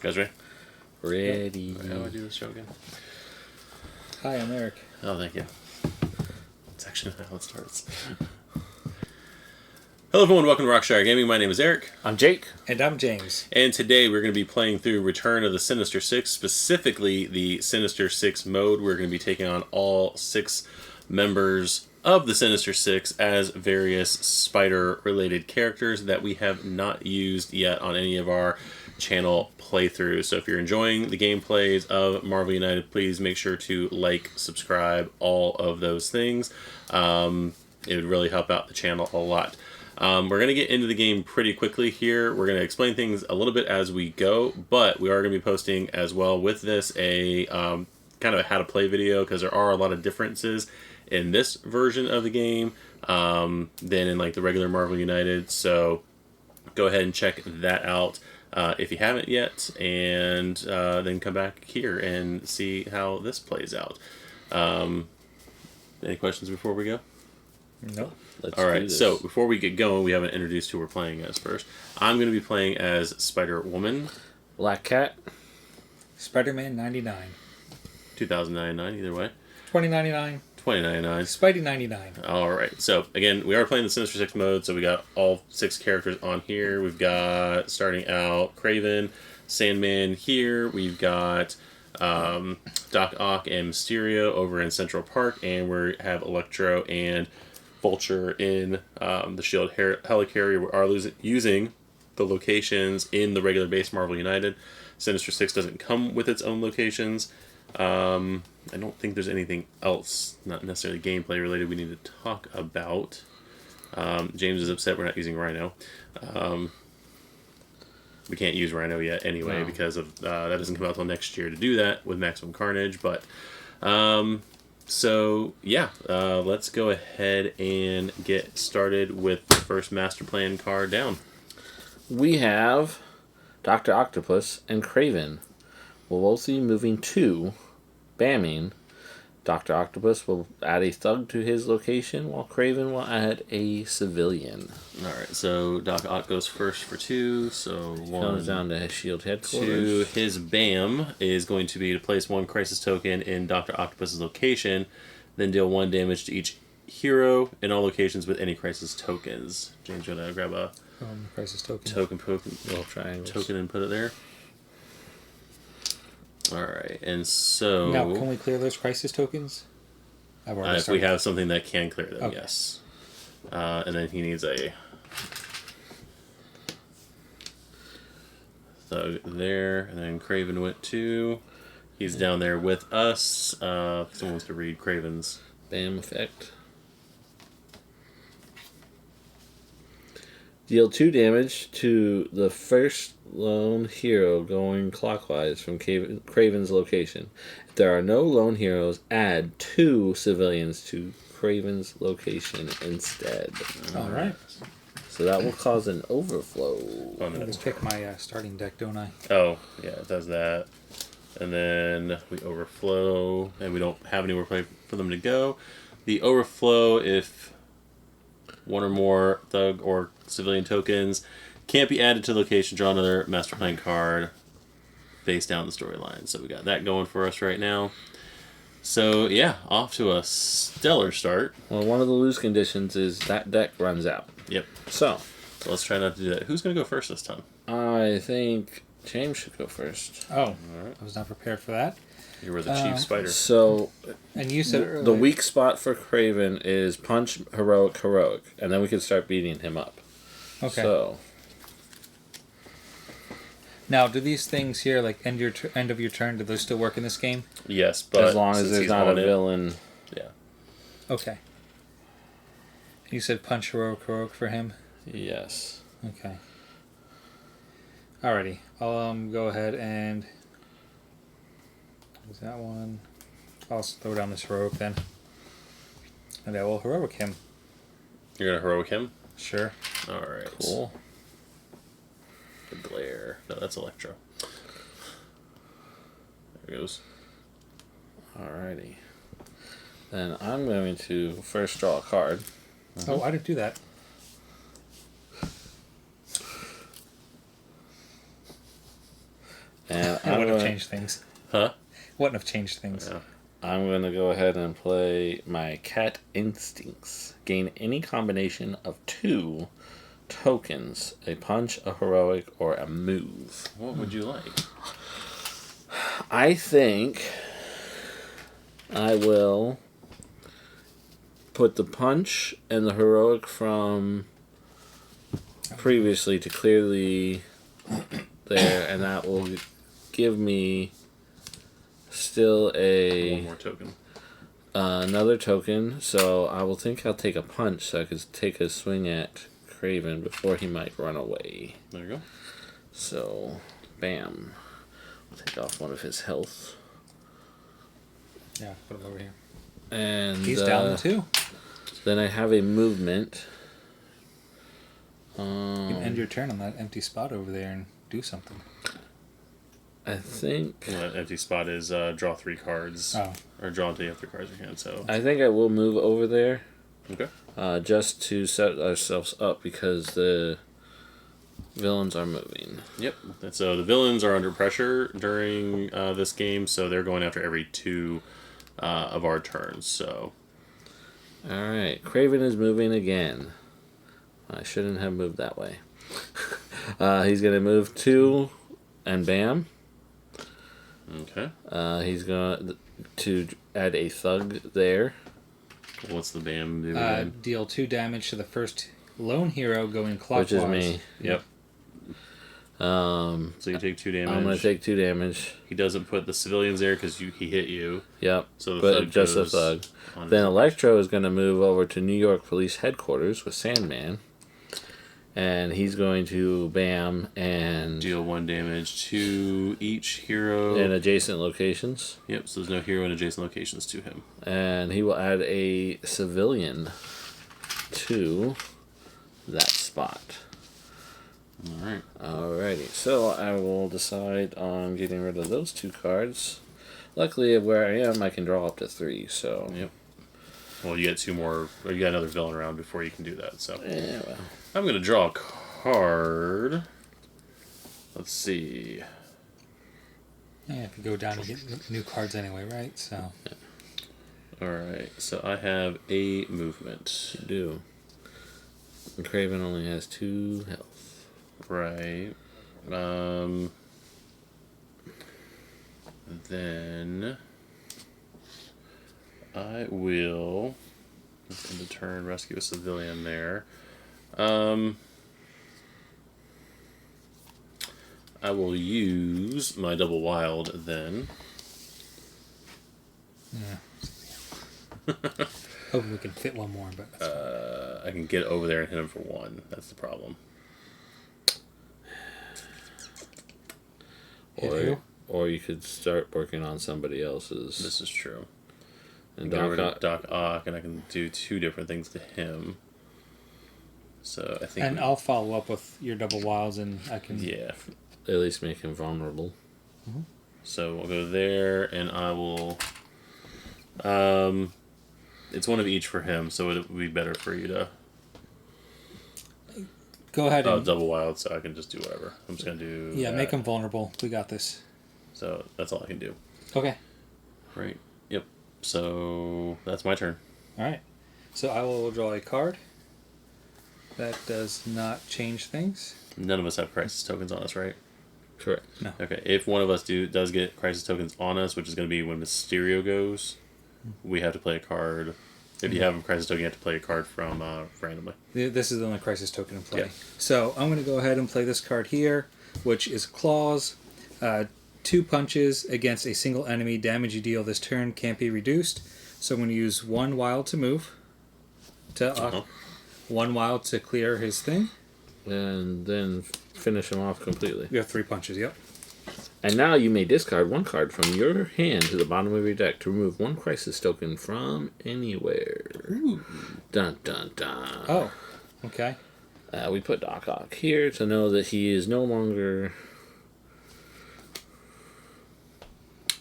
Guys ready? Ready. How do I do this show again? Hi, I'm Eric. Oh, thank you. It's actually not how it starts. Hello everyone, welcome to Rockshire Gaming. My name is Eric. I'm Jake. And I'm James. And today we're going to be playing through Return of the Sinister Six, specifically the Sinister Six mode. We're going to be taking on all 6 members of the Sinister Six as various spider-related characters that we have not used yet on any of our channel playthroughs. So if you're enjoying the gameplays of Marvel United, please make sure to like, subscribe, all of those things. It would really help out the channel a lot. We're going to get into the game pretty quickly here. We're going to explain things a little bit as we go, but we are going to be posting as well with this a kind of a how to play video, because there are a lot of differences in this version of the game than in like the regular Marvel United. So go ahead and check that out if you haven't yet, and then come back here and see how this plays out. Any questions before we go? No. Let's All do right, this. so before we get going, we haven't introduced who we're playing as first. I'm going to be playing as Spider-Woman. Black Cat. Spider-Man 99. 2099, either way. 2099. 2099. Spidey 99. All right, so again, we are playing the Sinister Six mode, so we got all 6 characters on here. We've got, starting out, Kraven, Sandman here. We've got Doc Ock and Mysterio over in Central Park, and we have Electro and Vulture in the Shield Helicarrier. We are using the locations in the regular base Marvel United. Sinister Six doesn't come with its own locations. I don't think there's anything else, not necessarily gameplay related, we need to talk about. James is upset we're not using Rhino. We can't use Rhino yet anyway, because of that doesn't come out till next year to do that with Maximum Carnage. But so yeah, let's go ahead and get started with the first master plan card down. We have Dr. Octopus and Kraven will both be moving to Bamming. Dr. Octopus will add a thug to his location, while Kraven will add a civilian. All right, so Doc Ock goes first for 2. So 1 Comes down to his shield 2. headquarters. His BAM is going to be to place 1 crisis token in Dr. Octopus's location, then deal 1 damage to each hero in all locations with any crisis tokens. James, you want to grab a Crisis token. Little triangles. token and put it there? All right, and so Now, can we clear those crisis tokens? I've already if we started. have something that can clear them, Okay. yes. And then he needs a thug there, and then Kraven went 2. He's down there with us. If someone wants to read Kraven's. Bam effect. Deal 2 damage to the first lone hero going clockwise from Kraven's location. If there are no lone heroes, add 2 civilians to Kraven's location instead. All right. So that will cause an overflow. Oh, I no. just pick my starting deck, don't I? Oh, yeah, it does that. And then we overflow, and we don't have anywhere for them to go. The overflow, if 1 or more thug or civilian tokens can't be added to the location, draw another master plan card face down the storyline. So we got that going for us right now. So yeah, off to a stellar start. Well, one of the lose conditions is that deck runs out. Yep. So Let's try not to do that. Who's going to go first this time? I think James should go first. Oh, right. I was not prepared for that. You were the chief spider. So And you said earlier. the weak spot for Kraven is punch, heroic, and then we can start beating him up. Okay. So Now, do these things here, like end of your turn, do those still work in this game? Yes, but as long as since there's he's not a on it- villain. Yeah. Okay. You said punch heroic for him? Yes. Okay. Alrighty. I'll go ahead and... Is that one? I'll throw down this heroic then. And I will heroic him. You're going to heroic him? Sure. All right. Cool. The glare. No, that's Electro. There it goes. Alrighty. Then I'm going to first draw a card. Oh, I didn't do that. And It wouldn't have changed things. Huh? Wouldn't have changed things. Yeah. I'm going to go ahead and play my Cat Instincts. Gain any combination of 2 tokens, a punch, a heroic, or a move. What would you like? I think I will put the punch and the heroic from previously to clear the there, and that will give me still One more token. another token. So I will think I'll take a punch so I could take a swing at Craven before he might run away. There you go. So, bam. I'll take off one of his health. Yeah, put him over here. And He's down too. then I have a movement. You can end your turn on that empty spot over there and do something. I think Well, that empty spot is draw 3 cards. Oh. Or draw until you have 3 cards in your hand, so. I will move over there. Okay. Just to set ourselves up because the villains are moving. Yep. And so the villains are under pressure during this game, so they're going after every 2 of our turns, so. Alright, Craven is moving again. I shouldn't have moved that way. He's going to move 2 and bam. Okay. He's going to add a thug there. What's the BAM do again? Deal 2 damage to the first lone hero going clockwise. Which is me. Yep. So you take 2 damage. I'm going to take 2 damage. He doesn't put the civilians there because he hit you. Yep. So the but thug just a goes thug. on Then his- Electro is going to move over to New York Police Headquarters with Sandman. And he's going to bam and deal 1 damage to each hero. in adjacent locations. Yep, so there's no hero in adjacent locations to him. And he will add a civilian to that spot. Alright. Alrighty, so I will decide on getting rid of those 2 cards. Luckily, where I am, I can draw up to 3, so. Yep. Well, you get 2 more, or you got another villain around before you can do that, so. Yeah, well. I'm going to draw a card. Let's see. Yeah, if you go down, you get new cards anyway, right? So. Alright, so I have a movement. You do. And Craven only has 2 health. Right. Then I will, in the turn, rescue a civilian there. I will use my double wild then. Yeah. Hoping we can fit one more, but that's fine. I can get over there and hit him for 1. That's the problem. Hit who? Or you could start working on somebody else's. This is true. And Get rid of Doc Doc Ock, and I can do 2 different things to him. So I think. And I'll follow up with your double wilds, and I can. Yeah. at least make him vulnerable. So we'll go there, and I will. It's 1 of each for him, so it would be better for you to. Go ahead and. Double wild, so I can just do whatever. I'm just gonna do. Yeah, that. make him vulnerable. We got this. So that's all I can do. Okay. Right. Yep. So that's my turn. All right. So I will draw a card. That does not change things. None of us have crisis tokens on us, right? Correct. No. Okay. If one of us does get crisis tokens on us, which is going to be when Mysterio goes, we have to play a card. If you have a crisis token, you have to play a card from randomly. This is the only crisis token in play. Yeah. So I'm going to go ahead and play this card here, which is Claws. 2 punches against a single enemy. Damage you deal this turn can't be reduced. So I'm going to use 1 wild to move. To 1 wild to clear his thing. And then finish him off completely. You have 3 punches, yep. And now you may discard 1 card from your hand to the bottom of your deck to remove 1 crisis token from anywhere. Ooh. Dun dun dun. Oh, okay. We put Doc Ock here to know that he is no longer.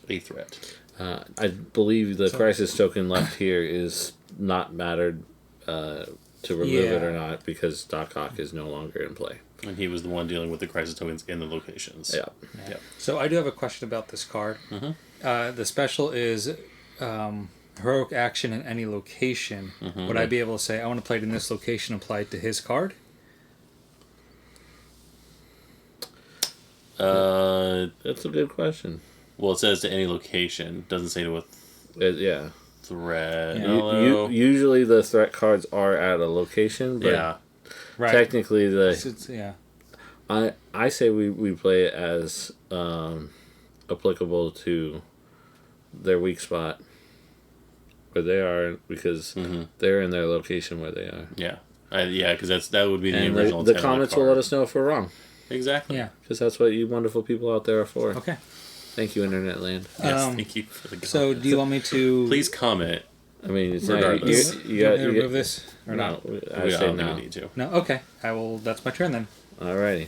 A threat. I believe the crisis token left here is not mattered to remove it or not because Doc Ock is no longer in play. And he was the one dealing with the crisis tokens in the locations. Yeah. Yep. So I do have a question about this card. Mm-hmm. The special is heroic action in any location. Mm-hmm. Would I be able to say, I want to play it in this location, apply it to his card? That's a good question. Well, it says to any location. Doesn't say to a Yeah. threat. Yeah. Although, Usually the threat cards are at a location, but yeah. Right. technically Yeah. I say we play it as applicable to their weak spot where they are, because they're in their location where they are. Yeah. Because that would be the And original the intent of comments will card. let us know if we're wrong, Exactly. Yeah. because that's what you wonderful people out there are for. Okay. Thank you, Internet Land. Yes, thank you for the So comments. do you want me to... Please comment. I mean, it's Regardless. not, You want me to remove this? Or No, not? I I say don't think no. we need to. No? Okay. I will... That's my turn then. Alrighty.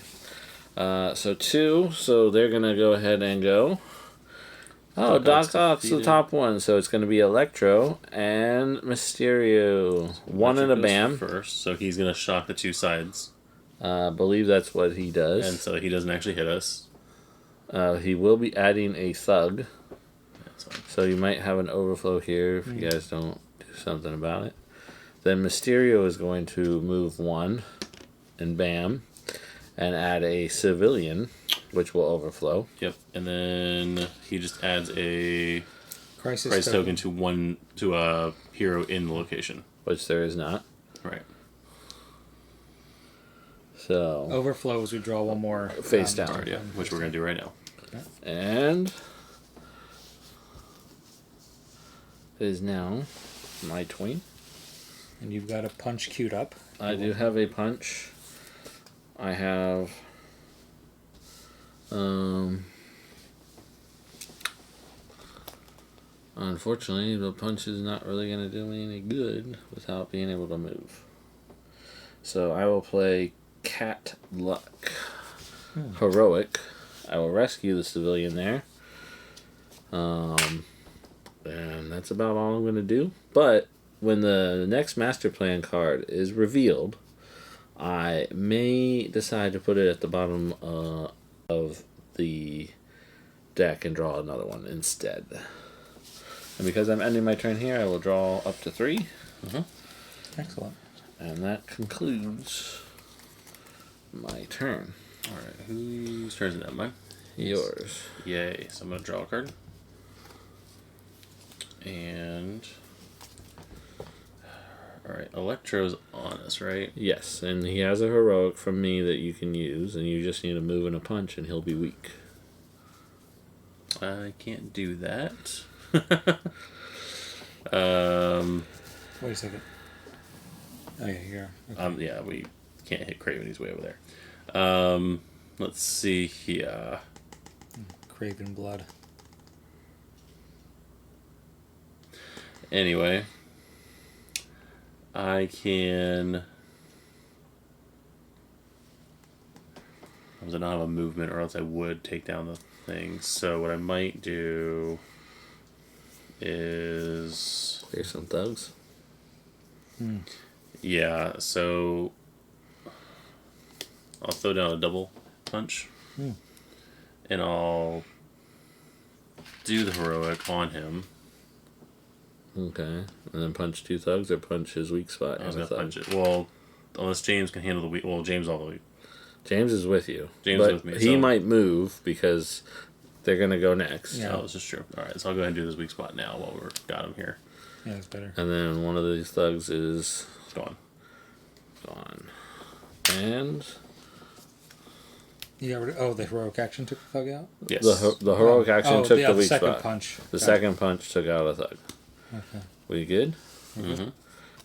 So 2, so they're gonna go ahead and go. Oh, Doc Doc Ock's Ock's the defeated. top one, so it's gonna be Electro and Mysterio. One and a Goes bam. First, so he's going to shock the two sides. I believe that's what he does. And so he doesn't actually hit us. He will be adding a thug, That's fine. so you might have an overflow here if you guys don't do something about it. Then Mysterio is going to move 1 and bam, and add a civilian, which will overflow. Yep. And then he just adds a Crisis price token to a hero in the location. Which there is not. Right. So Overflows, we draw one more. Face down. Alright, yeah. Which we're going to do right now. and it is now my tween. And you've got a punch queued up. I do have a punch. I have unfortunately the punch is not really going to do me any good without being able to move. So I will play Cat Luck. Heroic. I will rescue the civilian there. And that's about all I'm going to do. But when the next master plan card is revealed, I may decide to put it at the bottom of the deck and draw another one instead. And because I'm ending my turn here, I will draw up to 3. Excellent. And that concludes my turn. Alright, whose turn is it now? Mine? Yours. Yay. So I'm going to draw a card. And... Alright, Electro's on us, right? Yes, and he has a heroic from me that you can use, and you just need a move and a punch, and he'll be weak. I can't do that. Wait a second. Oh, yeah, here. Okay. Yeah, we can't hit Craven. He's way over there. Let's see here. Craven Blood. Anyway, I can... I don't have a movement, or else I would take down the thing. So what I might do is... Here's some thugs. Yeah, so I'll throw down a double punch. And I'll do the heroic on him. Okay, and then punch 2 thugs, or punch his weak spot I was and a gonna thug. punch it. Well, unless James can handle the weak. Well, James all the weak. James is with you. James is but with me, he so- might move because they're gonna go next. Yeah. Oh, this is true. All right, so I'll go ahead and do this weak spot now while we're got him here. Yeah, that's better. And then one of these thugs is It's gone. gone. And You got rid of, the heroic action took the thug out? Yes. the heroic action took yeah, the weak second spot. punch. The Got second punch took out a thug. it. Okay. We good? Mm-hmm.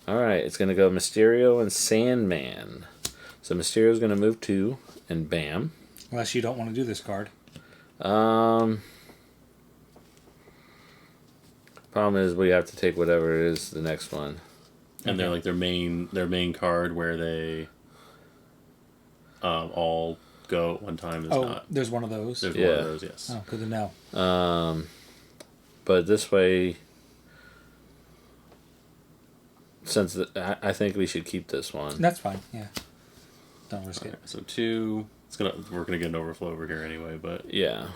All right, it's gonna go Mysterio and Sandman. So Mysterio's gonna move 2 and bam. Unless you don't want to do this card. Problem is we have to take whatever it is the next one. And they're like their main card where they all go at one time is Oh, not. there's one of those. There's one Yeah. of those, yes. Oh, good to know. But this way, since I think we should keep this one. That's fine, yeah. Don't risk it. So 2. We're gonna get an overflow over here anyway, but Yeah.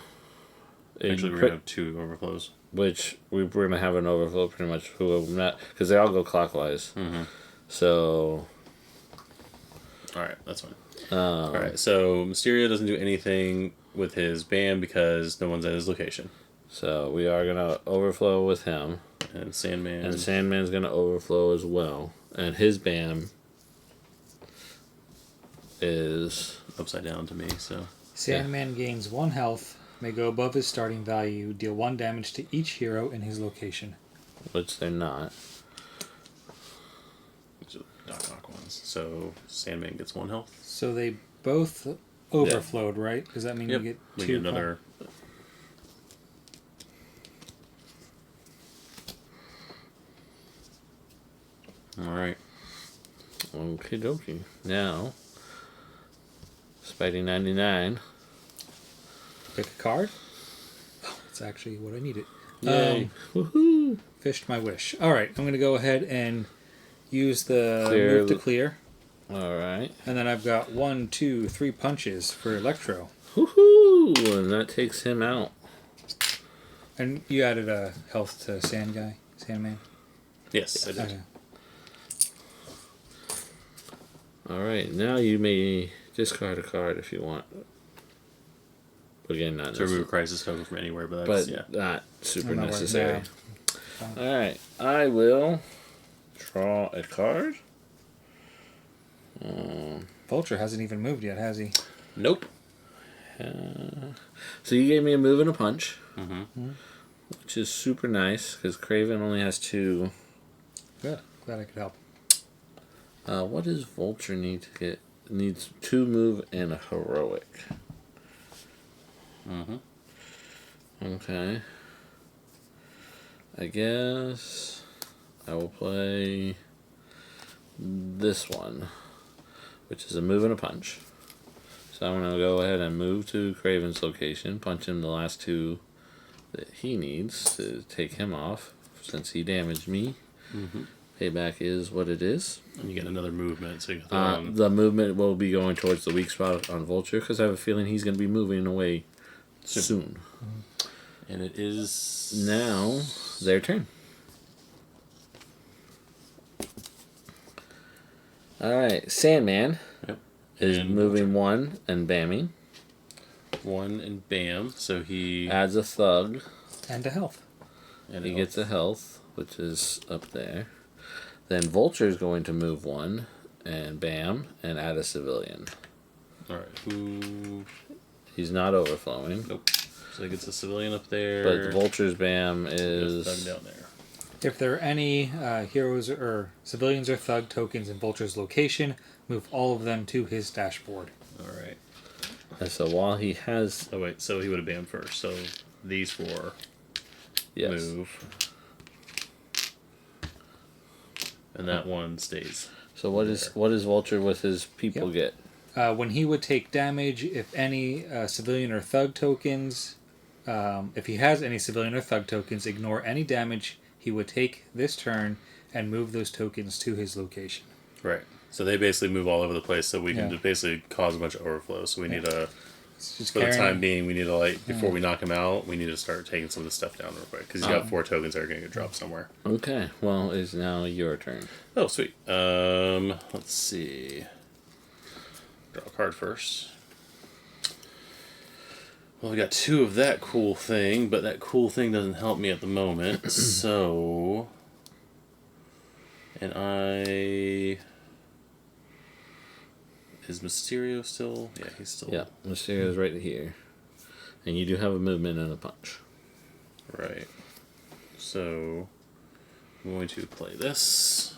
actually we're gonna have 2 overflows. Which we're going to have an overflow pretty much because they all go clockwise. Mm-hmm. So. Alright, that's fine. Alright, so Mysterio doesn't do anything with his BAM because no one's at his location. So we are going to overflow with him. And Sandman. And Sandman's going to overflow as well. And his BAM is upside down to me, so. Sandman gains 1 health, may go above his starting value, deal 1 damage to each hero in his location. Which they're not. Knock ones. So Sandman gets 1 health. So they both overflowed, right? Does that mean Yep. you get We 2? get another. Alright. Okie dokie. Now, Spidey 99. Pick a card. Oh, that's actually what I needed. Yay. Woohoo! Fished my wish. All right, I'm going to go ahead and use the Clear move to clear. Alright. And then I've got 1, 2, 3 punches for Electro. Woohoo! And that takes him out. And you added a health to Sandman? Yes, I did. Okay. Alright, now you may discard a card if you want. Again, not To remove a crisis token from anywhere, but that's, but not super Not right necessary. now. Alright, I will draw a card. Vulture hasn't even moved yet, has he? Nope. So you gave me a move and a punch, Mm-hmm. which is super nice because Craven only has 2. Good. Glad I could help. What does Vulture need to get? It needs 2 move and a heroic. Mm-hmm. Okay. I guess I will play this one, which is a move and a punch. So I'm going to go ahead and move to Craven's location, punch him the last 2 that he needs to take him off, since he damaged me. Mm-hmm. Payback is what it is. And you get another movement, so you can The movement will be going towards the weak spot on Vulture, because I have a feeling he's going to be moving away soon. And it is Now, their turn. Alright, Sandman is And moving 1 and bamming. 1 and bam. So he Adds a thug. And a health. and He it gets a health, which is up there. Then Vulture is going to move 1 and bam and add a civilian. All right. Who? He's not overflowing. Nope. So he gets a civilian up there. But the Vulture's bam There's is thug down there. If there are any heroes or civilians or thug tokens in Vulture's location, move all of them to his dashboard. All right. And so while he has Oh wait. So he would have banned first. So these 4 yes. move, and that one stays. So what is Vulture with his people get? When he would take damage, if any civilian or thug tokens, if he has any civilian or thug tokens, ignore any damage he would take this turn and move those tokens to his location. Right. So they basically move all over the place, so we can Yeah. just basically cause a bunch of overflow. So we need to, It's just for the carrying- time being, we need to before we knock him out, we need to start taking some of the stuff down real quick because he's got 4 tokens that are going to get dropped somewhere. Okay, well, it's now your turn. Oh, sweet. Let's see. Draw a card first. Well, we got 2 of that cool thing, but that cool thing doesn't help me at the moment. So, and is Mysterio still? Yeah, he's still. Yeah, Mysterio's right here. And you do have a movement and a punch. Right. So, I'm going to play this.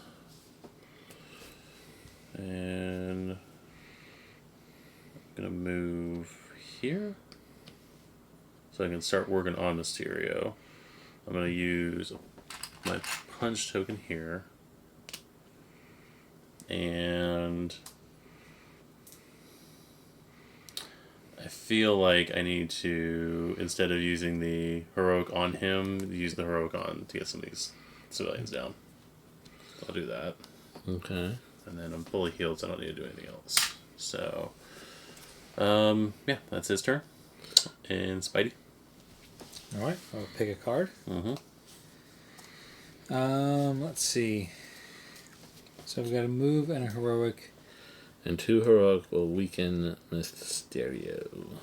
And I'm going to move here. So I can start working on Mysterio. I'm going to use my punch token here. And I feel like I need to, instead of using the heroic on him, use the heroic on to get some of these civilians down. So I'll do that. Okay. And then I'm fully healed, so I don't need to do anything else. So, yeah, that's his turn. And Spidey. All right, I'll pick a card. Mm-hmm. Let's see. So we've got a move and a heroic. And 2 heroic will weaken Mysterio. And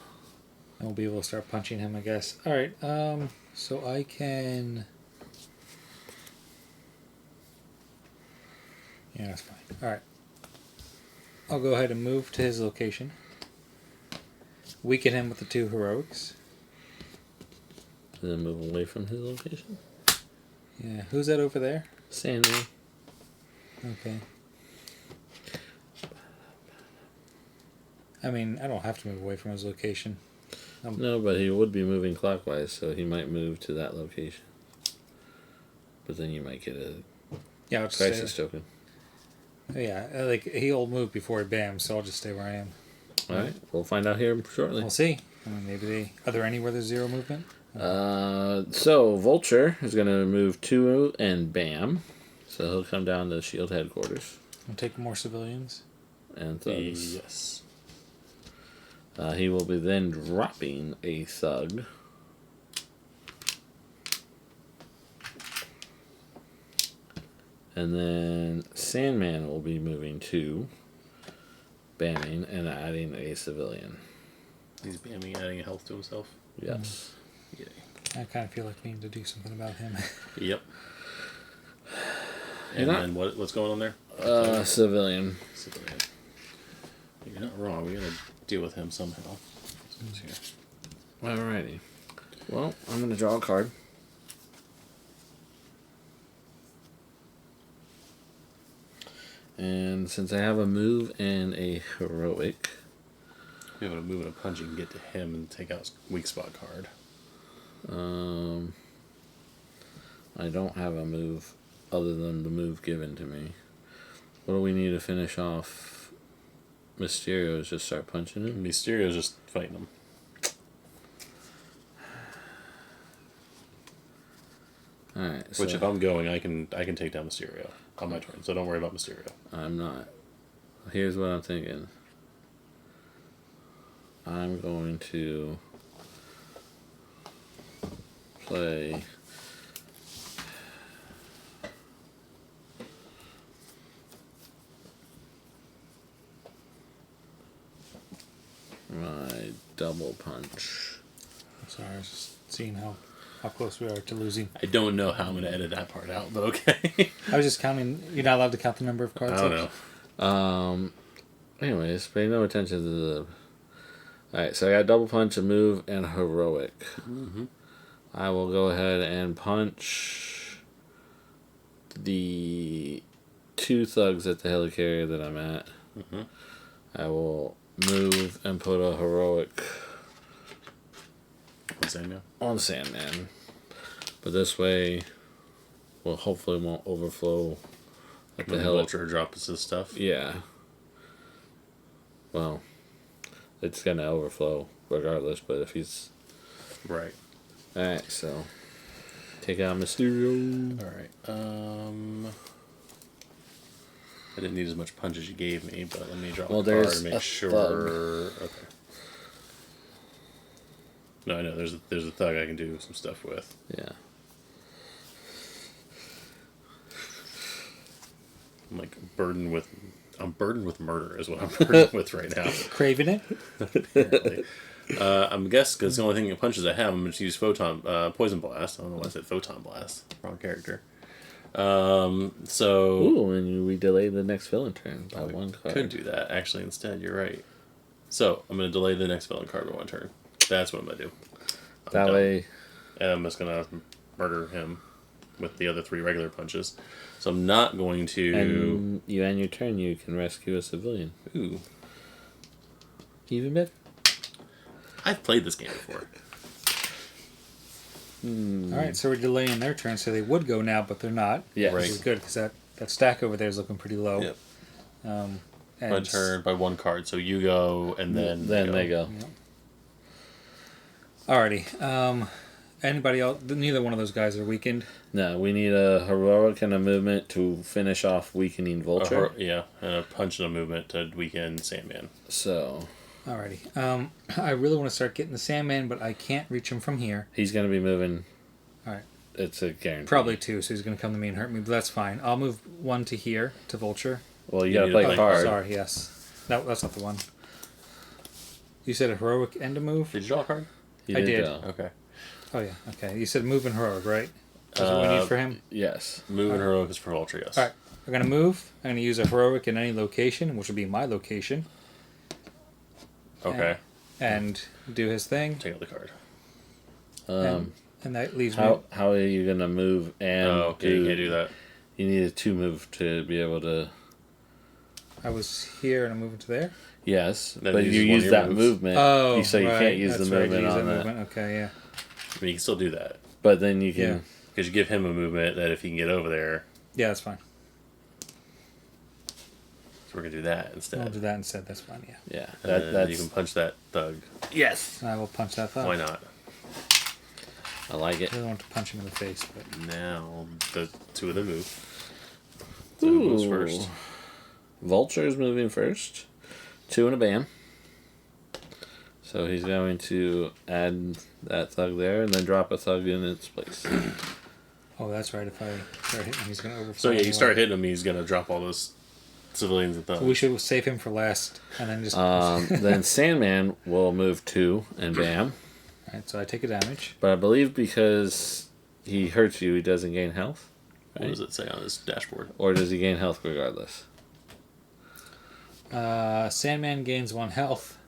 we'll be able to start punching him, I guess. All right. So I can. Yeah, that's fine. All right. I'll go ahead and move to his location. Weaken him with the 2 heroics. And then move away from his location. Yeah. Who's that over there? Sandman. Okay. I mean, I don't have to move away from his location. No, but he would be moving clockwise, so he might move to that location. But then you might get a Yeah, I'll just crisis stay. token. Yeah, like he'll move before he bams, so I'll just stay where I am. Alright, we'll find out here shortly. We'll see. I mean, are there anywhere there's 0 movement? So Vulture is going to move 2 and bam. So he'll come down to Shield headquarters. We'll take more civilians. And thugs. Yes. He will be then dropping a thug. And then Sandman will be moving 2, bamming, and adding a civilian. He's bamming, adding health to himself. Yes. Yay. I kind of feel like we need to do something about him. Yep. You're And not- then what's going on there? Civilian. Civilian. You're not wrong. We gotta deal with him somehow. Who's here? Alrighty. Well, I'm going to draw a card. And since I have a move and a heroic, Be able to move and a punch, you can get to him and take out his weak spot card. I don't have a move other than the move given to me. What do we need to finish off Mysterio? Is just start punching him? Mysterio's just fighting him. Alright, Which, so if I'm going, I can take down Mysterio on my turn. So don't worry about Mysterio. I'm not. Here's what I'm thinking. I'm going to play my double punch. I'm sorry, I was just seeing how close we are to losing. I don't know how I'm gonna edit that part out, but okay. I was just counting. You're not allowed to count the number of cards. I don't know. Anyways, pay no attention to the. Alright, so I got double punch, a move, and a heroic. Mm-hmm. I will go ahead and punch the 2 thugs at the helicarrier that I'm at. Mm-hmm. I will move and put a heroic What's that now? on Sandman. But this way, well, hopefully won't overflow at the When the heli. Vulture drops his stuff. Yeah. Well, it's gonna overflow regardless, but if he's. Right. Alright, so. Take out Mysterio. Alright. I didn't need as much punch as you gave me, but let me drop Well, a card there's to a make sure. thug. Okay. No, I know there's a thug I can do some stuff with. Yeah. I'm burdened with murder is what I'm burdened with right now. Craving it. Apparently. I'm guessing because the only thing punches I have, I'm going to use poison blast. I don't know why I said photon blast. Wrong character. So Ooh, and we delay the next villain turn by 1 card. could do that actually instead. You're right. So I'm going to delay the next villain card by 1 turn. That's what I'm going to do. That done. way, And I'm just going to murder him with the other 3 regular punches. So I'm not going to. and you end your turn, you can rescue a civilian. Ooh, Even better. I've played this game before. All right, so we're delaying their turn, so they would go now, but they're not. Yes. Right. Which is good because that stack over there is looking pretty low. Yep. And My turn by 1 card. So you go, and then Then they go. Alrighty. Anybody else? Neither one of those guys are weakened. No, we need a heroic and a movement to finish off weakening Vulture. Yeah, and a punch and a movement to weaken Sandman. So. Alrighty. I really want to start getting the Sandman, but I can't reach him from here. He's going to be moving. Alright. It's a guarantee. Probably 2, so he's going to come to me and hurt me, but that's fine. I'll move 1 to here, to Vulture. Well, you got to play a card. Sorry, yes. No, that's not the one. You said a heroic and a move? Did you draw a card? I did. Okay. Oh, yeah. Okay. You said move and heroic, right? That's what we need for him? Yes. Move and heroic is for Vulture, yes. Alright. We're going to move. I'm going to use a heroic in any location, which will be my location. Okay. And do his thing. Take out the card. And that leaves me... How are you going to move and okay, you can't do that. You need a 2 move to be able to... I was here and I'm moving to there? Yes, That but you uses one of use your that moves. movement. Oh, So you right. can't use That's the right, movement use on that. movement. Okay, yeah. I mean, you can still do that. But then you can... Yeah. Because you give him a movement that if he can get over there, Yeah, that's fine. so we're going to do that instead. I'll do that instead. That's fine, yeah. Yeah, And then that's... you can punch that thug. Yes! I will punch that thug. Why not? I like it. I really want to punch him in the face, but... Now, the 2 of them move. So who moves first? Vulture's moving first. 2 and a bam. So he's going to add that thug there and then drop a thug in its place. Oh, that's right. If I start hitting him, he's going to overflow. So yeah, you anyway. start hitting him, he's going to drop all those civilians and thugs. We should save him for last, and then just... Then Sandman will move 2 and bam. Alright, so I take a damage. But I believe because he hurts you, he doesn't gain health. What Right? does it say on his dashboard? Or does he gain health regardless? Sandman gains 1 health.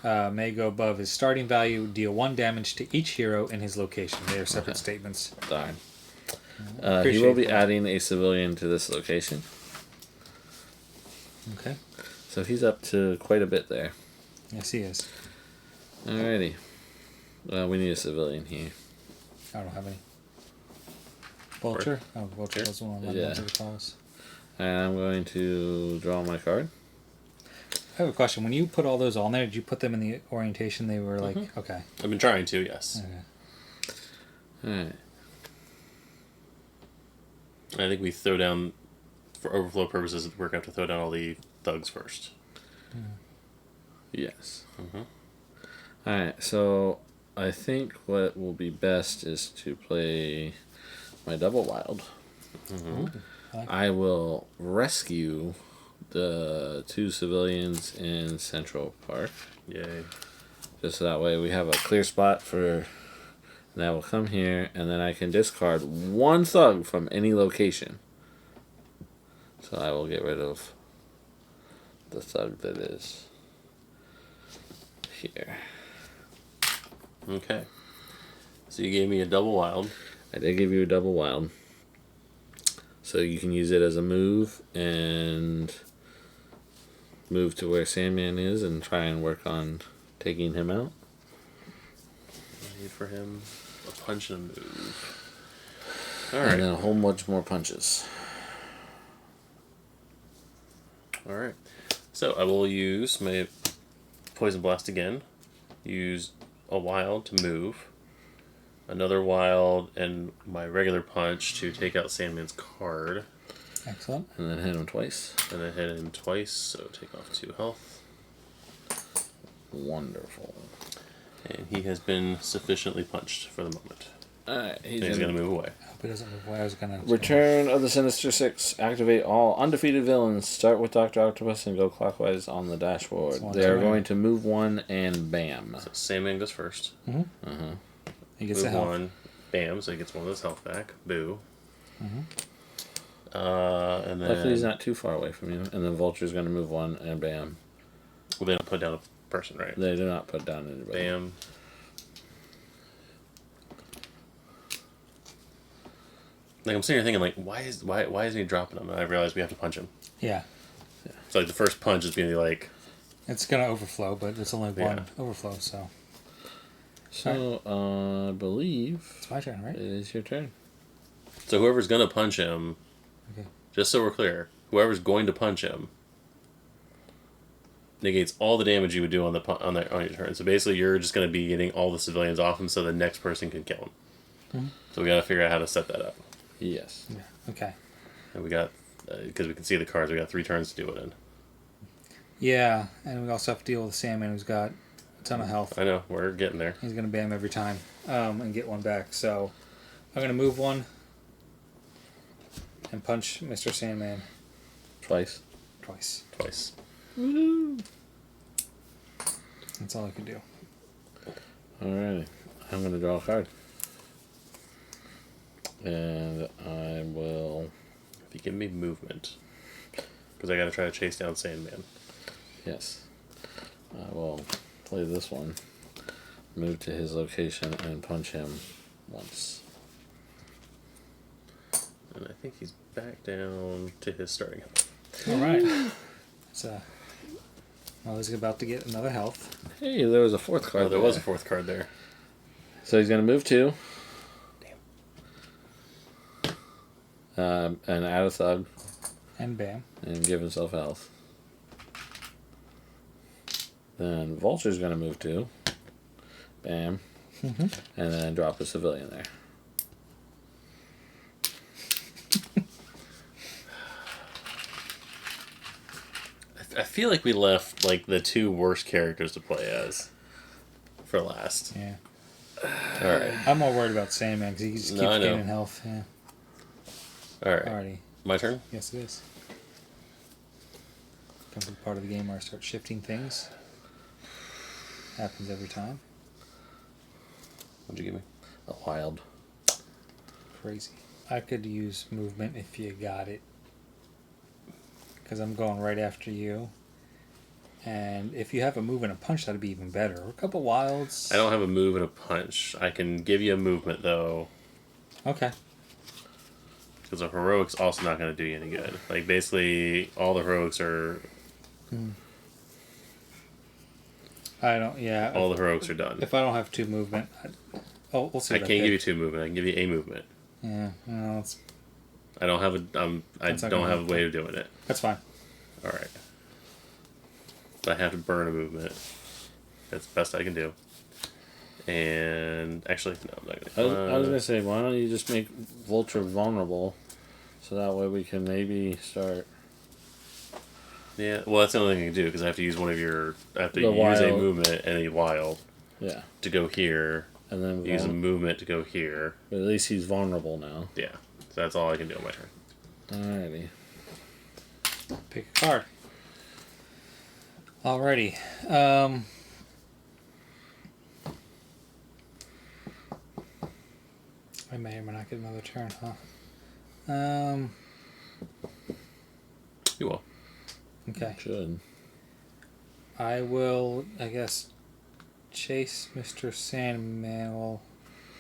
May go above his starting value. Deal 1 damage to each hero in his location. They are separate statements. Darn. He Appreciate will be that. adding a civilian to this location. Okay. So he's up to quite a bit there. Yes, he is. Alrighty. We need a civilian here. I don't have any. Vulture? Oh, Vulture Here? was one of my Yeah. calls. And I'm going to draw my card. I have a question. When you put all those on there, did you put them in the orientation they were like... Okay. I've been trying to, yes. Okay. Alright. I think we throw down, for overflow purposes, we're going to have to throw down all the thugs first. Yes. Mhm. Alright, so I think what will be best is to play my double wild. I will rescue the 2 civilians in Central Park. Yay. Just so that way we have a clear spot for... And I will come here, and then I can discard 1 thug from any location. So I will get rid of the thug that is here. Okay. So you gave me a double wild. I did give you a double wild. So you can use it as a move and move to where Sandman is and try and work on taking him out. I need for him a punch and a move. And Alright. then a whole bunch more punches. Alright. So I will use my Poison Blast again. Use a wild to move. Another wild and my regular punch to take out Sandman's card. Excellent. And then hit him twice. And then hit him twice, so take off 2 health. Wonderful. And he has been sufficiently punched for the moment. Alright, He's going to move away. I hope he doesn't move away. I was going to... Return of the Sinister Six. Activate all undefeated villains. Start with Dr. Octopus and go clockwise on the dashboard. One They are time. going to move 1 and bam. So Sandman goes first. He gets a Move health. 1. Bam, so he gets 1 of his health back. Boo. And then... Luckily he's not too far away from you. And then Vulture's going to move 1 and bam. Well, they don't put down a person, right? They do not put down anybody. Bam. Like, I'm sitting here thinking, like, why isn't he dropping him? And I realized we have to punch him. Yeah. So, like, the first punch is being like... It's going to overflow, but it's only one Yeah. overflow, so... So, I believe It's my turn, right? it is your turn. So whoever's going to punch him, Okay. just so we're clear, whoever's going to punch him negates all the damage you would do on your turn. So basically, you're just going to be getting all the civilians off him, so the next person can kill him. Mm-hmm. So we got to figure out how to set that up. Yes. Yeah. Okay. And we got, because we can see the cards, we got 3 turns to do it in. Yeah, and we also have to deal with the Sandman, who's got a ton of health. I know, we're getting there. He's going to bam every time and get one back. So I'm going to move one and punch Mr. Sandman Twice. twice. Woohoo! That's all I can do. Alrighty. I'm going to draw a card. And I will... If you give me movement, because I got to try to chase down Sandman. Yes. I will play this one. Move to his location and punch him once. And I think he's back down to his starting health. All right. So, well, he's about to get another health. Hey, there was a 4th card. Oh, there was a 4th card there. So he's going to move 2. And add a thug. And bam. And give himself health. Then Vulture's going to move 2. Bam. Mm-hmm. And then drop a civilian there. I feel like we left like the 2 worst characters to play as for last. Yeah. All right. I'm more worried about Sandman because he just keeps No, I know. gaining health. Yeah. All right. Alrighty. My turn. Yes, it is. Comes to the part of the game where I start shifting things. Happens every time. What'd you give me? A wild. Crazy. I could use movement if you got it. Because I'm going right after you. And if you have a move and a punch, that'd be even better. Or a couple wilds. I don't have a move and a punch. I can give you a movement though. Okay. Because a heroic's also not going to do you any good. Like basically, all the heroics are. I don't. Yeah. All the heroics are done. If I don't have 2 movement, we'll see. I What can't give you pick. 2 movement. I can give you a movement. Yeah. No, it's, I don't have a. I That's not don't gonna have a help. way of doing it. that's fine. All right. But I have to burn a movement. That's the best I can do. And actually, no, I'm not gonna. I was going to say, why don't you just make Vulture vulnerable? So that way we can maybe start... Yeah, well, that's the only thing I can do because I have to use one of your. I have to The use a wild. movement and a wild Yeah. to go here. And then Use a movement to go here. But at least he's vulnerable now. Yeah, so that's all I can do on my turn. Alrighty. Pick a card. Alrighty. I may or may not get another turn, huh? You will. Okay. Should. I will, I guess, chase Mr. Sandman. Well,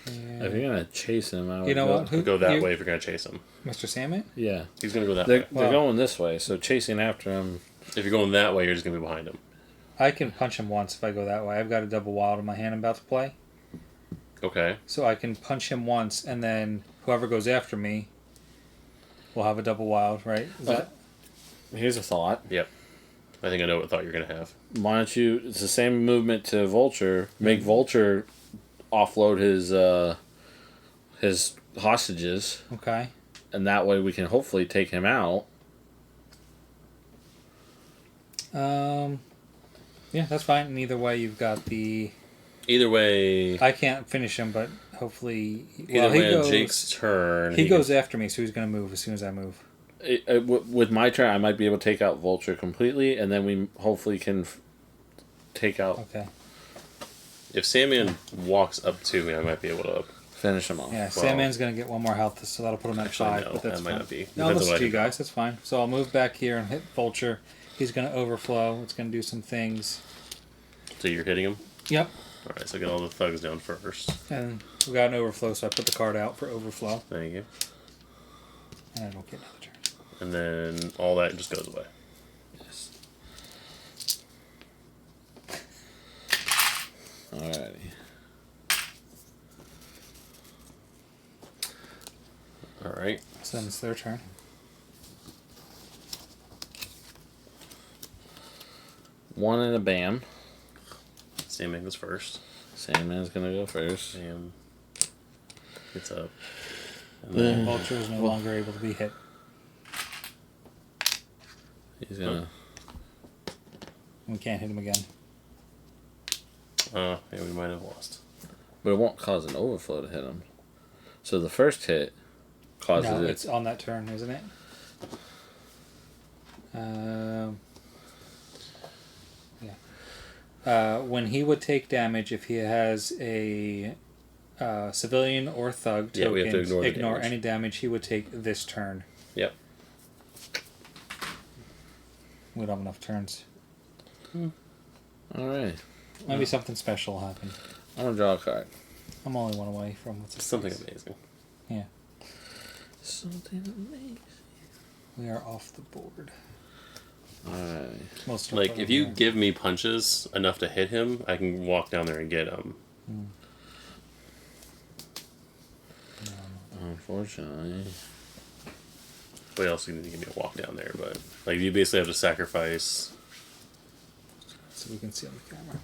yeah. If you're going to chase him, I would You know go... what? Who- Go that you- way if you're gonna chase him. Mr. Sandman? Yeah. He's gonna go that They're, way. they're Well- going this way, so chasing after him... If you're going that way, you're just gonna be behind him. I can punch him once if I go that way. I've got a double wild in my hand I'm about to play. Okay. So I can punch him once, and then whoever goes after me will have a double wild, right? Is that... Here's a thought. Yep. I think I know what thought you're gonna have. Why don't you... It's the same movement to Vulture. Make Vulture offload his hostages, Okay. and that way we can hopefully take him out. Yeah, that's fine. And either way, you've got the... Either way. I can't finish him, but hopefully... Either way, on Jake's turn. He goes after me, so he's going to move as soon as I move. With my turn, I might be able to take out Vulture completely, and then we hopefully can take out... Okay. If Sandman walks up to me, I might be able to. Finish him off. Yeah, Sandman's going to get one more health, so that'll put him at Actually, 5. no, but that's that might fine. not be. No, Depends on listen what I to you do. guys. That's fine. So I'll move back here and hit Vulture. He's going to overflow. It's going to do some things. So you're hitting him? Yep. Alright, so get all the thugs down first. And we got an overflow, so I put the card out for overflow. Thank you. And I don't get another turn. And then all that just goes away. Yes. Alrighty. Alright. So then it's their turn. 1 and a bam. Sandman goes first. Sandman's gonna go first. Bam. Gets up. And The then vulture is no longer able to be hit. He's gonna. We can't hit him again. yeah, we might have lost. But it won't cause an overflow to hit him. So the first hit causes No, it. it's on that turn, isn't it? Yeah. When he would take damage, if he has a civilian or thug Yeah, we have to tokens, ignore the ignore damage. any damage, he would take this turn. Yep. We don't have enough turns. Alright. Maybe something special will happen. I'm gonna draw a card. I'm only one away from what's his Something face. amazing. Yeah. Something amazing. We are off the board. Alright. Most of Like, them if you are- give me punches enough to hit him, I can walk down there and get him. Unfortunately. What else you need to give me a walk down there? But like, you basically have to sacrifice. So we can see on the camera.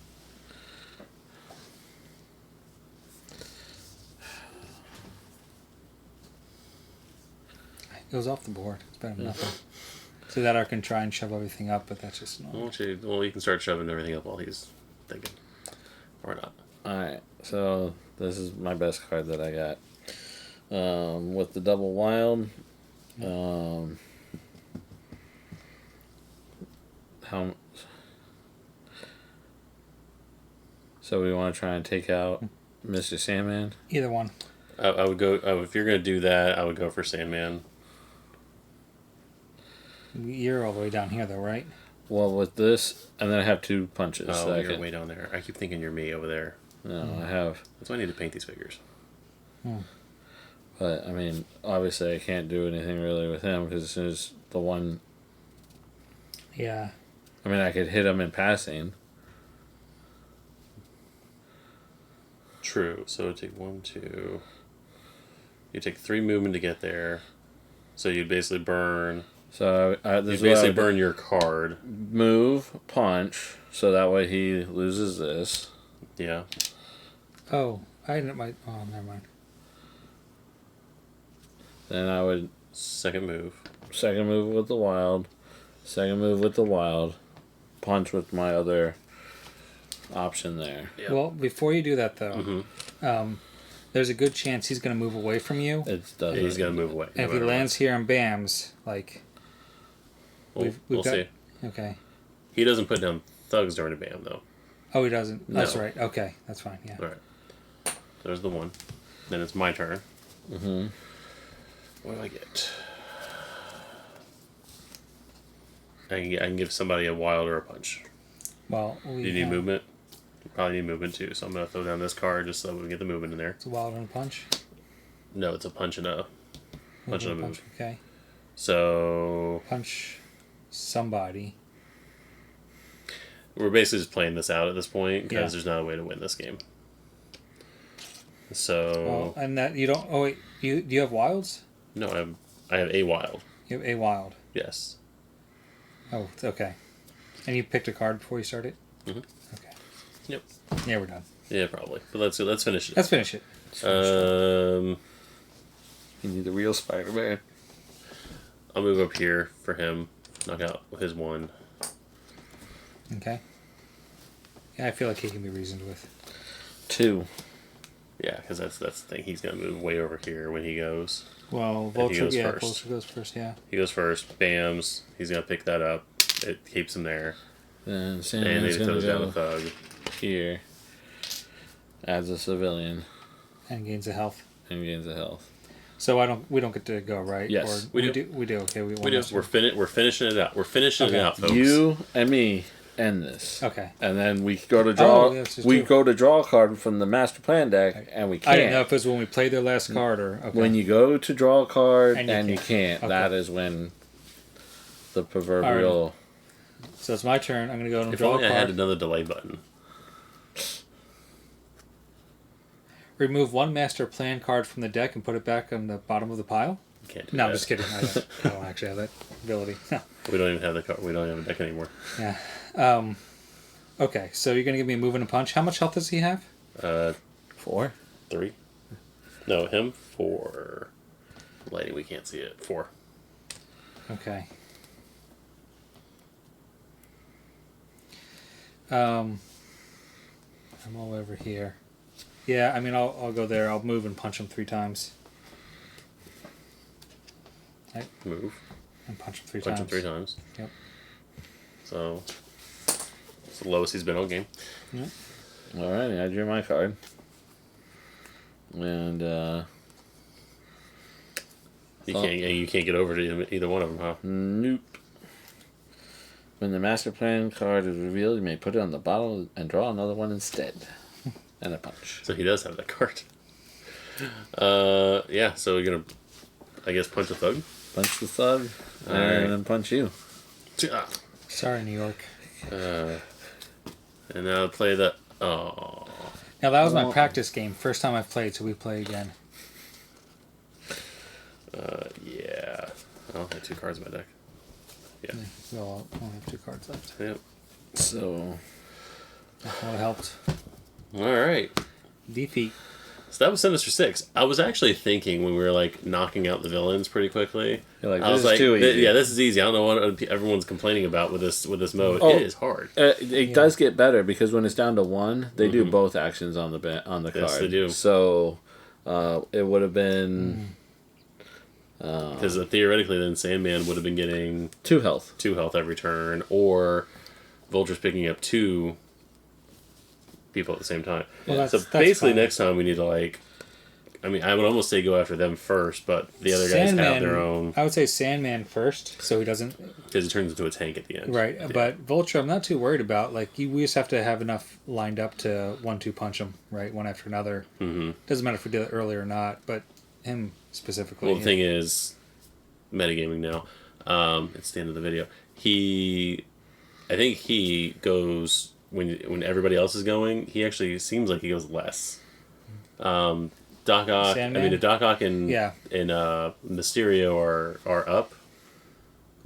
It goes off the board. It's better than nothing. So that I can try and shove everything up, but that's just not. Well, you can start shoving everything up while he's thinking, or not. Alright, so this is my best card that I got. With the double wild, how? So we want to try and take out Mr. Sandman. Either one. I would go if you're gonna do that. I would go for Sandman. You're all the way down here, though, right? Well, with this, and then I have 2 punches. Oh, so I you're can, way down there. I keep thinking you're me over there. no, I have. That's why I need to paint these figures. But I mean, obviously, I can't do anything really with him because as soon as the one, Yeah. I mean, I could hit him in passing. True. So it'd take 1, 2. You take 3 movement to get there. So you'd basically burn. So You this is basically what burn your card. move, punch, so that way he loses this. Yeah. Oh, I didn't. Oh, never mind. Then I would Second move. second move with the wild, second move with the wild, punch with my other option there. Yeah. Well, before you do that, though, Mhm. there's a good chance he's going to move away from you. It's Yeah, doesn't. he's gonna move away. And if he lands here and bams, like, we'll we've got- see. okay. He doesn't put down thugs during a bam though. Oh, he doesn't. No. That's right. Okay, that's fine. Yeah. All right. There's the one. Then it's my turn. Mm-hmm. What do I get? I can give somebody a wild or a punch. Well, Do you need movement? You probably need movement too, so I'm gonna throw down this card just so we can get the movement in there. It's a wild and a punch. No, it's a punch and a punch and a move. Okay. So Punch somebody. we're basically just playing this out at this point because Yeah. there's not a way to win this game. So Well, and that you don't. Oh wait, do you have wilds? no, I have a wild. You have a wild. Yes. Oh, it's okay. And you picked a card before you started. Mhm. Okay. Yep. Yeah, we're done. Yeah, probably. But let's finish it. Let's finish it. Um, You need the real Spider-Man. I'll move up here for him. Knock out his one. Okay. Yeah, I feel like he can be reasoned with. 2. Yeah, because that's the thing. He's gonna move way over here when he goes. Well, he Vulture. goes Yeah, first. Vulture goes first. Yeah. He goes first. Bams. He's gonna pick that up. It keeps him there. Then And he Sandman's gonna throws down a go thug. here. Adds a civilian And gains a health. and gains a health. So we don't get to go, right? Yes. Or We we do. do. We do. Okay. We just we're finishing it out. We're finishing Okay. it out, folks. You and me end this. Okay. And then we go to draw. Oh, yes, it's we true. go to draw a card from the master plan deck, and we I can't. didn't know if it was when we played their last card or. Okay. When you go to draw a card And and you you can't. can't, Okay. that is when the proverbial. So it's my turn. I'm gonna go and If draw only a I had card. another delay button. Remove one master plan card from the deck and put it back on the bottom of the pile. You can't do No, that. I'm just kidding. I don't actually have that ability. No. We don't even have the card. We don't even have a deck anymore. Yeah. Okay, so you're gonna give me a move and a punch. How much health does he have? 4. 3. No, him 4. Lighting, we can't see it. 4. Okay. I'm all over here. Yeah, I mean, I'll go there. I'll move and punch him 3 times. Move. And punch him 3 Punch times. him 3 times. Yep. So it's the lowest he's been all game. Yep. Alrighty, I drew my card. And You can't get over to either one of them, huh? nope. When the master plan card is revealed, you may put it on the bottle and draw another one instead. And a punch. So he does have that card. Yeah. So we're gonna, I guess, punch a thug. Punch the thug, and then punch you. Sorry, New York. And now play the. Oh. Now, that was my practice game. First time I've played, so we play again. Yeah. I have 2 cards in my deck. Yeah. Well, I only have 2 cards left. Yep. So That would have helped. All right. Defeat. So that was Sinister Six. I was actually thinking when we were like knocking out the villains pretty quickly. you're like, I was this is like, too easy. yeah, this is easy. I don't know what everyone's complaining about with this mode. Oh. It is hard. It does get better because when it's down to 1, they do both actions on the card. Yes, they do. So it would have been Because theoretically, then Sandman would have been getting 2 health. 2 health every turn, or Vulture's picking up 2 people at the same time. Well, that's- so that's basically, fine. next time we need to like. I mean, I would almost say go after them first, but the other guys have their own. I would say Sandman first, so he doesn't. Because it turns into a tank at the end. Right, Yeah. but Vulture, I'm not too worried about. Like, we just have to have enough lined up to 1-2 punch him, right, one after another. Mm-hmm. Doesn't matter if we did it early or not, but him specifically. Well, the thing is, metagaming now. It's the end of the video. I think he goes when everybody else is going. He actually seems like he goes less. Doc Ock. Sandman? I mean, if Doc Ock and Yeah. Mysterio are up,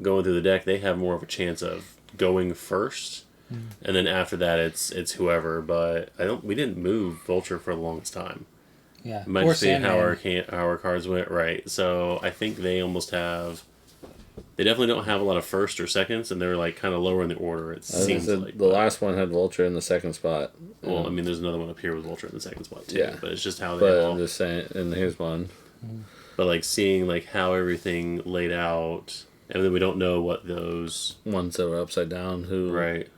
going through the deck, they have more of a chance of going first, and then after that, it's whoever. But we didn't move Vulture for the longest time. Yeah, It might or just be how Sandman. our cards went right. So I think they almost have. They definitely don't have a lot of first or seconds, and they're like kind of lower in the order. It seems like the last one had Vulture in the second spot. Well, I mean, there's another one up here with Vulture in the second spot too. Yeah. But it's just how they But all. I'm just saying, and here's one. But like seeing like how everything laid out, and then we don't know what those Ones that were upside down. Who right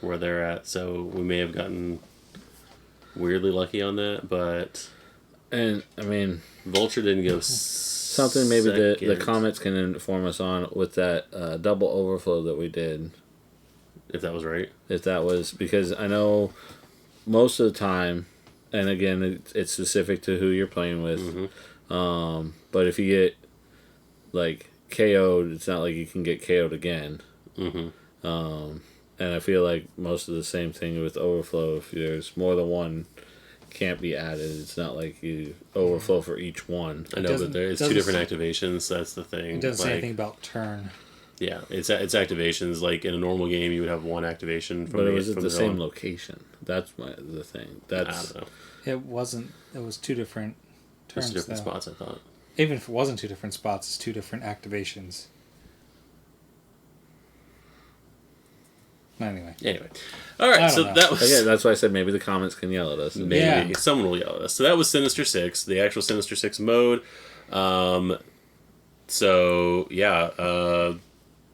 where they're at. So we may have gotten weirdly lucky on that, but And I mean, Vulture didn't go something maybe the second. comments can inform us on with that double overflow that we did. If that was right. If that was because I know most of the time, and again, it's specific to who you're playing with. Mm-hmm. But if you get like KO'd, it's not like you can get KO'd again. Mm-hmm. And I feel like most of the same thing with overflow. If there's more than one, can't be added. It's not like you overflow for each one. I know, doesn't- but it's 2 doesn't different activations. That's the thing. It doesn't say Like, anything about turn. Yeah, it's activations. Like in a normal game, you would have one activation from But the it was at from the same villain. location. That's the thing. I That's don't know. It wasn't. It was 2 different There's turns. 2 different though. spots. I thought. Even if it wasn't 2 different spots, it's 2 different activations. Anyway. Anyway, all right. I So don't know. that was. again. That's why I said maybe the comments can yell at us. Maybe Yeah. someone will yell at us. So that was Sinister Six, the actual Sinister Six mode. So yeah,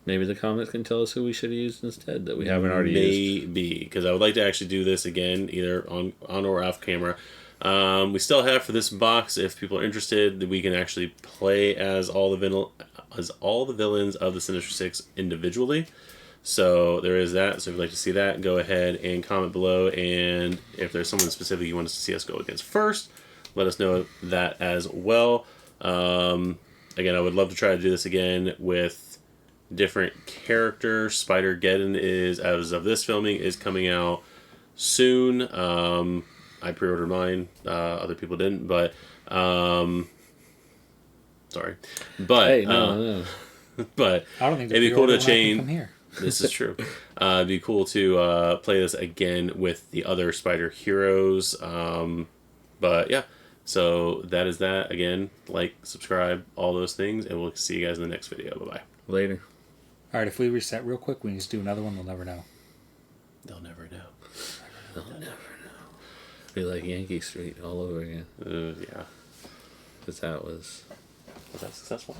Maybe the comments can tell us who we should have used instead that we haven't already used. maybe because I would like to actually do this again, either on or off camera. We still have for this box, if people are interested, that we can actually play as all the villains of the Sinister Six individually. So there is that. So if you'd like to see that, go ahead and comment below. And if there's someone specific you want us to see us go against first, let us know that as well. Again, I would love to try to do this again with different characters. Spider-Geddon is, as of this filming, is coming out soon. I pre-ordered mine. Other people didn't, but sorry. But Hey, no. but I don't think it'd be cool to change. change. From here. This is true. It'd be cool to play this again with the other Spider Heroes. But yeah, so that is that. Again, like, subscribe, all those things, and we'll see you guys in the next video. Bye-bye. Later. All right, if we reset real quick, we can just do another one. They'll never know. They'll never know. They'll never know. Be like Yankee Street all over again. Yeah. Because that was... Was that successful?